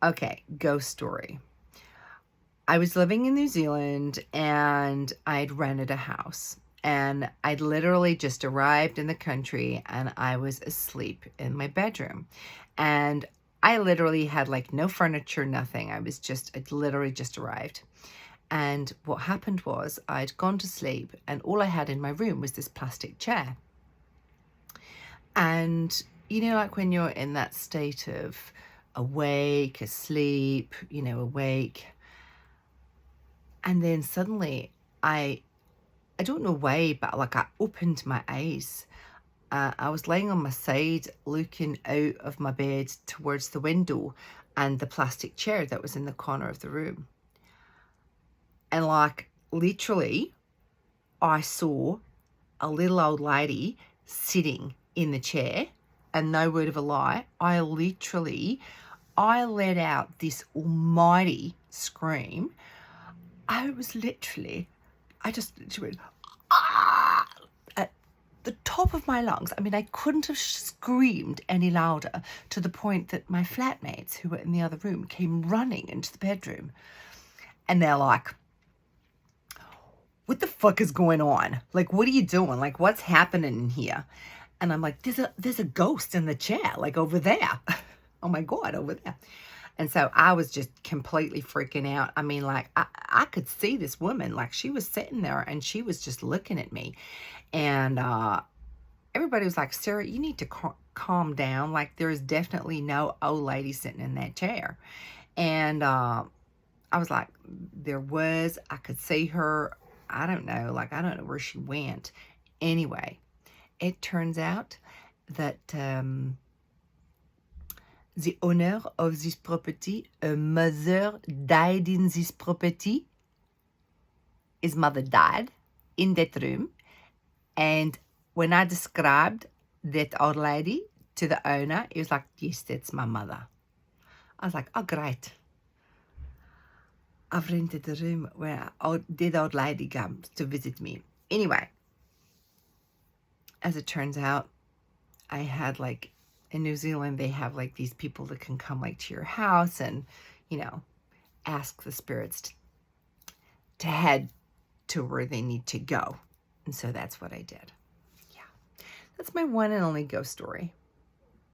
Okay, ghost story. I was living in New Zealand and I'd rented a house. And I'd literally just arrived in the country and I was asleep in my bedroom. And I literally had like no furniture, nothing. I'd literally just arrived. And what happened was I'd gone to sleep and all I had in my room was this plastic chair. And you know, like when you're in that state of awake, asleep, awake. And then suddenly I don't know why, but like I opened my eyes. I was laying on my side looking out of my bed towards the window and the plastic chair that was in the corner of the room. And like literally, I saw a little old lady sitting in the chair, and no word of a lie, I let out this almighty scream. I just went, ah, at the top of my lungs. I mean, I couldn't have screamed any louder, to the point that my flatmates who were in the other room came running into the bedroom. And they're like, what the fuck is going on? Like, what are you doing? Like, what's happening in here? And I'm like, there's a ghost in the chair, like over there. Oh my God, over there. And so I was just completely freaking out. I mean, like, I could see this woman, like she was sitting there and she was just looking at me. And everybody was like, Sarah, you need to calm down. Like, there is definitely no old lady sitting in that chair. And I was like, I could see her. I don't know, like, I don't know where she went. Anyway, it turns out that the owner of this property, a mother died in this property. His mother died in that room. And when I described that old lady to the owner, he was like, yes, that's my mother. I was like, oh, great. I've rented a room where dead old lady comes to visit me. Anyway, as it turns out, I had like, in New Zealand, they have like these people that can come like to your house and, ask the spirits to head to where they need to go. And so that's what I did. Yeah. That's my one and only ghost story.